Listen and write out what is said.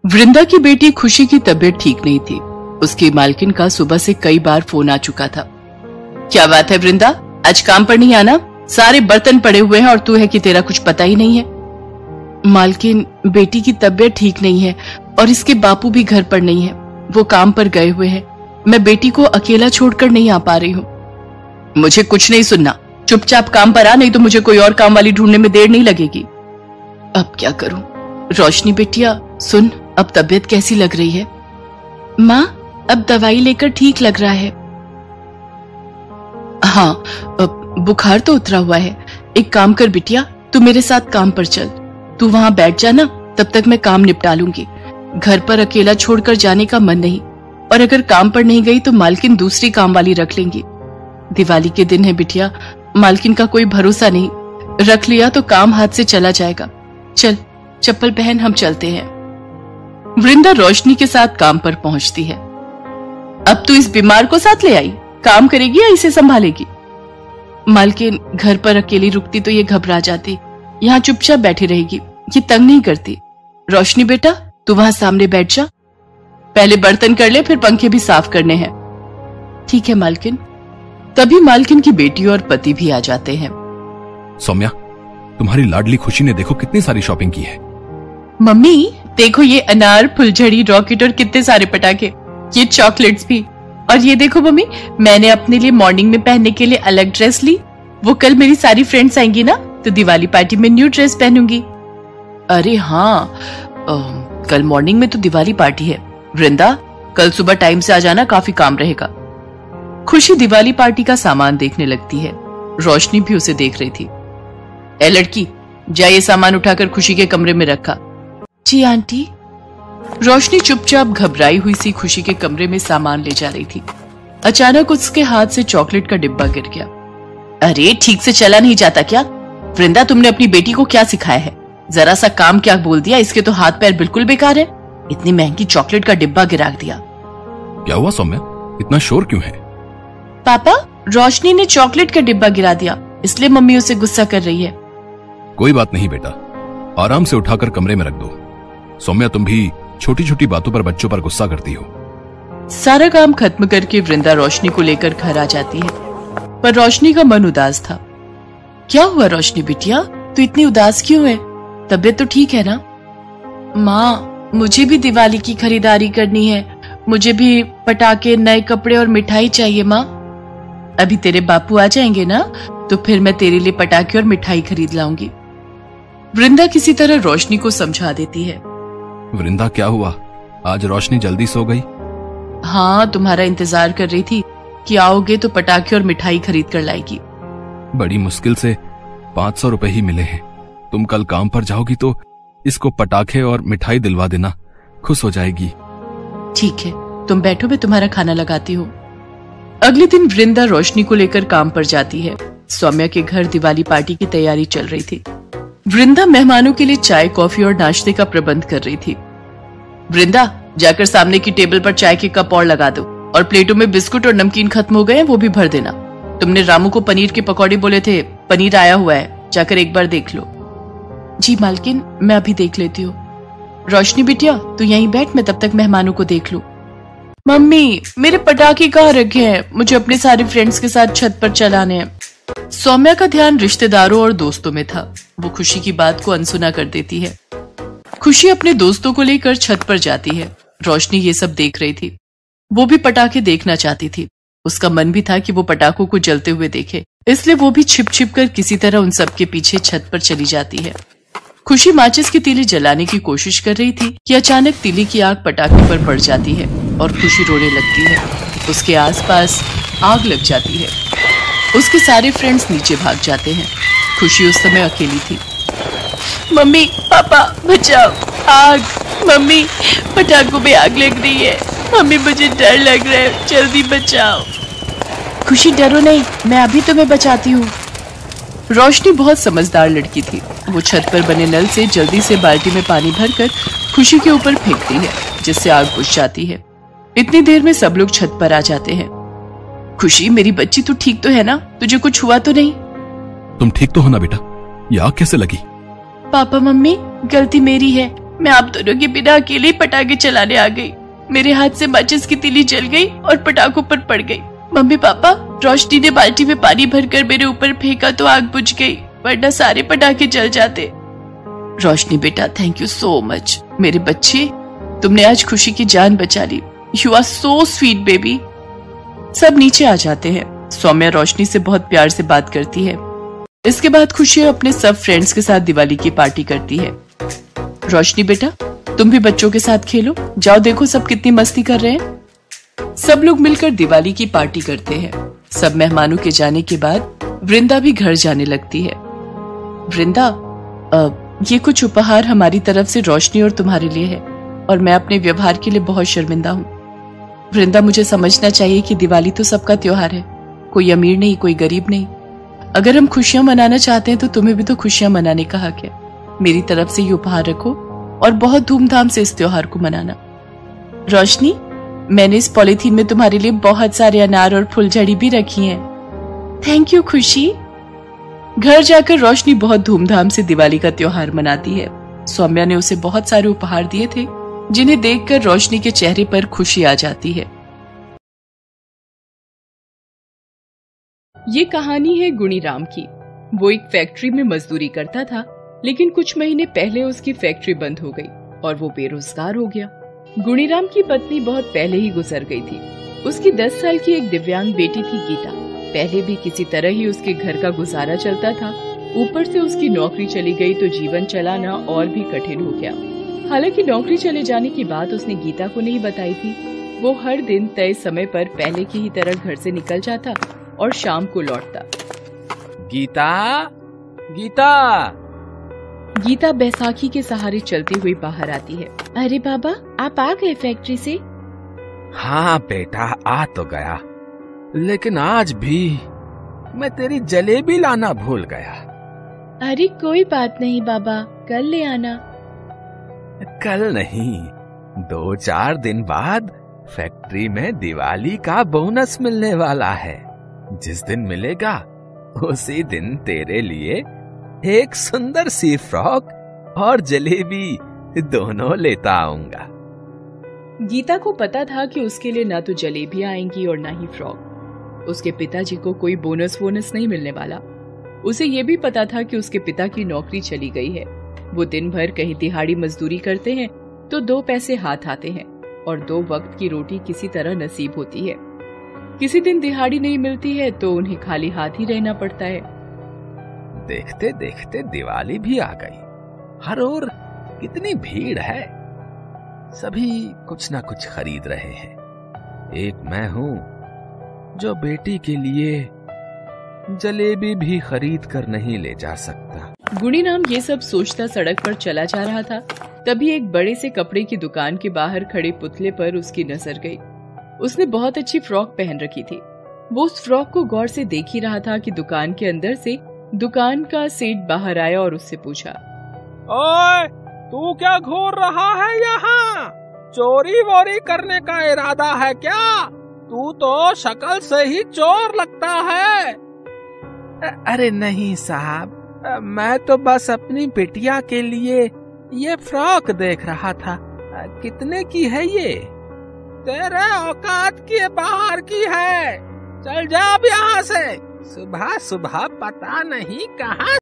वृंदा की बेटी खुशी की तबीयत ठीक नहीं थी। उसकी मालकिन का सुबह से कई बार फोन आ चुका था। क्या बात है वृंदा, आज काम पर नहीं आना? सारे बर्तन पड़े हुए हैं और तू है कि तेरा कुछ पता ही नहीं है। मालकिन, बेटी की तबीयत ठीक नहीं है और इसके बापू भी घर पर नहीं है, वो काम पर गए हुए हैं। मैं बेटी को अकेला छोड़कर नहीं आ पा रही हूँ। मुझे कुछ नहीं सुनना, चुपचाप काम पर आ, नहीं तो मुझे कोई और काम वाली ढूंढने में देर नहीं लगेगी। अब क्या करूं? रोशनी बेटिया सुन, अब तबीयत कैसी लग रही है? माँ, अब दवाई लेकर ठीक लग रहा है। हाँ, बुखार तो उतरा हुआ है। एक काम कर बिटिया, तू मेरे साथ काम पर चल। तू वहां बैठ जाना, तब तक मैं काम निपटा लूंगी। घर पर अकेला छोड़कर जाने का मन नहीं, और अगर काम पर नहीं गई तो मालकिन दूसरी काम वाली रख लेंगी। दिवाली के दिन है बिटिया, मालकिन का कोई भरोसा नहीं, रख लिया तो काम हाथ से चला जाएगा। चल, चप्पल पहन, हम चलते हैं। वृंदा रोशनी के साथ काम पर पहुंचती है। अब तू इस बीमार को साथ ले आई, काम करेगी या इसे संभालेगी? मालकिन, घर पर अकेली रुकती तो ये घबरा जाती, यहाँ चुपचाप बैठी रहेगी, ये तंग नहीं करती। रोशनी बेटा, तू वहां सामने बैठ जा। पहले बर्तन कर ले, फिर पंखे भी साफ करने हैं। ठीक है मालकिन। तभी मालकिन की बेटी और पति भी आ जाते हैं। सौम्या, तुम्हारी लाडली खुशी ने देखो कितनी सारी शॉपिंग की है। मम्मी देखो, ये अनार, फुलझड़ी, रॉकेट और कितने सारे पटाखे, ये चॉकलेट्स भी। और ये देखो मम्मी, मैंने अपने लिए मॉर्निंग में पहनने के लिए अलग ड्रेस ली। वो कल मेरी सारी फ्रेंड्स आएंगी ना, तो दिवाली पार्टी में न्यू ड्रेस पहनूंगी। अरे हाँ, कल मॉर्निंग में तो दिवाली पार्टी है। वृंदा, कल सुबह टाइम से आ जाना, काफी काम रहेगा। खुशी दिवाली पार्टी का सामान देखने लगती है। रोशनी भी उसे देख रही थी। ए लड़की, जा ये सामान उठाकर खुशी के कमरे में रखा। जी आंटी। रोशनी चुपचाप घबराई हुई सी खुशी के कमरे में सामान ले जा रही थी। अचानक उसके हाथ से चॉकलेट का डिब्बा गिर गया। अरे, ठीक से चला नहीं जाता क्या? वृंदा, तुमने अपनी बेटी को क्या सिखाया है? जरा सा काम क्या बोल दिया, इसके तो हाथ पैर बिल्कुल बेकार है। इतनी महंगी चॉकलेट का डिब्बा गिरा दिया। क्या हुआ सौम्या, इतना शोर क्यों है? पापा, रोशनी ने चॉकलेट का डिब्बा गिरा दिया, इसलिए मम्मी उसे गुस्सा कर रही है। कोई बात नहीं बेटा, आराम से उठाकर कमरे में रख दो। सौम्या, तुम भी छोटी छोटी बातों पर बच्चों पर गुस्सा करती हो। सारा काम खत्म करके वृंदा रोशनी को लेकर घर आ जाती है, पर रोशनी का मन उदास था। क्या हुआ रोशनी बिटिया, तू इतनी उदास क्यों है? तबीयत तो ठीक है ना? माँ, मुझे भी दिवाली की खरीदारी करनी है। मुझे भी पटाखे, नए कपड़े और मिठाई चाहिए माँ। अभी तेरे बापू आ जाएंगे ना, तो फिर मैं तेरे लिए पटाखे और मिठाई खरीद लाऊंगी। वृंदा किसी तरह रोशनी को समझा देती है। वृंदा, क्या हुआ, आज रोशनी जल्दी सो गई? हाँ, तुम्हारा इंतजार कर रही थी कि आओगे तो पटाखे और मिठाई खरीद कर लाएगी। बड़ी मुश्किल से 500 रुपए ही मिले हैं। तुम कल काम पर जाओगी तो इसको पटाखे और मिठाई दिलवा देना, खुश हो जाएगी। ठीक है, तुम बैठो, मैं तुम्हारा खाना लगाती हूँ। अगले दिन वृंदा रोशनी को लेकर काम पर जाती है। सौम्या के घर दिवाली पार्टी की तैयारी चल रही थी। वृंदा मेहमानों के लिए चाय, कॉफी और नाश्ते का प्रबंध कर रही थी। वृंदा, जाकर सामने की टेबल पर चाय के कप और लगा दो, और प्लेटों में बिस्कुट और नमकीन खत्म हो गए हैं, वो भी भर देना। तुमने रामू को पनीर के पकौड़े बोले थे, पनीर आया हुआ है, जाकर एक बार देख लो। जी मालकिन, मैं अभी देख लेती हूँ। रोशनी बिटिया, तू यहीं बैठ, मैं तब तक मेहमानों को देख लूं। मम्मी, मेरे पटाखे कहाँ रखे हैं? मुझे अपने सारे फ्रेंड्स के साथ छत पर चलाने हैं। सौम्या का ध्यान रिश्तेदारों और दोस्तों में था। वो खुशी की बात को अनसुना कर देती है। खुशी अपने दोस्तों को लेकर छत पर जाती है। रोशनी ये सब देख रही थी। वो भी पटाखे देखना चाहती थी। उसका मन भी था कि वो पटाखों को जलते हुए देखे, इसलिए वो भी छिप छिप कर किसी तरह उन सब के पीछे छत पर चली जाती है। खुशी माचिस की तीली जलाने की कोशिश कर रही थी कि अचानक तीली की आग पटाखे पर पड़ जाती है और खुशी रोने लगती है। उसके आसपास आग लग जाती है। उसके सारे फ्रेंड्स नीचे भाग जाते हैं। खुशी उस समय अकेली थी। मम्मी, पापा, बचाओ, आग! मम्मी, पटाखों में आग लग रही है। मम्मी, मुझे डर लग रहा है, जल्दी बचाओ। खुशी, डरो नहीं, मैं अभी तुम्हें बचाती हूँ। रोशनी बहुत समझदार लड़की थी। वो छत पर बने नल से जल्दी से बाल्टी में पानी भरकर खुशी के ऊपर फेंकती है, जिससे आग बुझ जाती है। इतनी देर में सब लोग छत पर आ जाते हैं। खुशी, मेरी बच्ची, तू ठीक तो है ना? तुझे कुछ हुआ तो नहीं? तुम ठीक तो हो ना बेटा? ये आग कैसे लगी? पापा, मम्मी, गलती मेरी है। मैं आप दोनों के बिना अकेले ही पटाखे चलाने आ गई। मेरे हाथ से माचिस की तीली जल गई और पटाखों पर पड़ गई। मम्मी पापा, रोशनी ने बाल्टी में पानी भरकर मेरे ऊपर फेंका तो आग बुझ गई, वरना सारे पटाखे जल जाते। रोशनी बेटा, थैंक यू सो मच। मेरे बच्चे, तुमने आज खुशी की जान बचा ली। You are so sweet baby. सब नीचे आ जाते हैं। सौम्या रोशनी से बहुत प्यार से बात करती है। इसके बाद खुशी अपने सब फ्रेंड्स के साथ दिवाली की पार्टी करती है। रोशनी बेटा, तुम भी बच्चों के साथ खेलो। जाओ देखो सब कितनी मस्ती कर रहे हैं। सब लोग मिलकर दिवाली की पार्टी करते हैं। सब मेहमानों के जाने के बाद वृंदा भी घर जाने लगती है। वृंदा, ये कुछ उपहार हमारी तरफ से रोशनी और तुम्हारे लिए है, और मैं अपने व्यवहार के लिए बहुत शर्मिंदा हूँ। वृंदा, मुझे समझना चाहिए कि दिवाली तो सबका त्योहार है, कोई अमीर नहीं, कोई गरीब नहीं। अगर हम खुशियां मनाना चाहते हैं तो तुम्हें भी तो खुशियां मनाने का हक है। मेरी तरफ से ये उपहार रखो और बहुत धूमधाम से इस त्योहार को मनाना। रोशनी, मैंने इस पॉलीथीन में तुम्हारे लिए बहुत सारे अनार और फुलझड़ी भी रखी हैं। थैंक यू खुशी। घर जाकर रोशनी बहुत धूमधाम से दिवाली का त्योहार मनाती है। सौम्या ने उसे बहुत सारे उपहार दिए थे, जिन्हें देखकर रोशनी के चेहरे पर खुशी आ जाती है। ये कहानी है गुणीराम की। वो एक फैक्ट्री में मजदूरी करता था, लेकिन कुछ महीने पहले उसकी फैक्ट्री बंद हो गई और वो बेरोजगार हो गया। गुणीराम की पत्नी बहुत पहले ही गुजर गई थी। उसकी 10 साल की एक दिव्यांग बेटी थी गीता। पहले भी किसी तरह ही उसके घर का गुजारा चलता था, ऊपर से उसकी नौकरी चली गई तो जीवन चलाना और भी कठिन हो गया। हालांकि नौकरी चले जाने की बात उसने गीता को नहीं बताई थी। वो हर दिन तय समय पर पहले की ही तरह घर से निकल जाता और शाम को लौटता। गीता, गीता। गीता बैसाखी के सहारे चलती हुई बाहर आती है। अरे बाबा, आप आ गए फैक्ट्री से? हाँ बेटा, आ तो गया, लेकिन आज भी मैं तेरी जलेबी लाना भूल गया। अरे कोई बात नहीं बाबा, कल ले आना। कल नहीं, 2-4 दिन बाद फैक्ट्री में दिवाली का बोनस मिलने वाला है। जिस दिन मिलेगा उसी दिन तेरे लिए एक सुंदर सी फ्रॉक और जलेबी दोनों लेता आऊंगा। गीता को पता था कि उसके लिए ना तो जलेबियां आएंगी और ना ही फ्रॉक। उसके पिताजी को कोई बोनस नहीं मिलने वाला। उसे ये भी पता था कि उसके पिता की नौकरी चली गई है। वो दिन भर कहीं दिहाड़ी मजदूरी करते हैं तो 2 पैसे हाथ आते हैं और 2 वक्त की रोटी किसी तरह नसीब होती है। किसी दिन दिहाड़ी नहीं मिलती है तो उन्हें खाली हाथ ही रहना पड़ता है। देखते देखते दिवाली भी आ गई। हर ओर कितनी भीड़ है, सभी कुछ ना कुछ खरीद रहे हैं। एक मैं हूँ जो बेटी के लिए जलेबी भी खरीद कर नहीं ले जा सकता। गुणीराम ये सब सोचता सड़क पर चला जा रहा था। तभी एक बड़े से कपड़े की दुकान के बाहर खड़े पुतले पर उसकी नजर गई। उसने बहुत अच्छी फ्रॉक पहन रखी थी। वो उस फ्रॉक को गौर से देख ही रहा था कि दुकान के अंदर से दुकान का सेठ बाहर आया और उससे पूछा, ओए, तू क्या घूर रहा है यहाँ? चोरी वोरी करने का इरादा है क्या? तू तो शक्ल से ही चोर लगता है। अरे नहीं साहब, मैं तो बस अपनी बिटिया के लिए ये फ्रॉक देख रहा था। कितने की है ये? तेरे औकात के बाहर की है। चल जा अब यहाँ से। सुबह सुबह पता नहीं कहाँ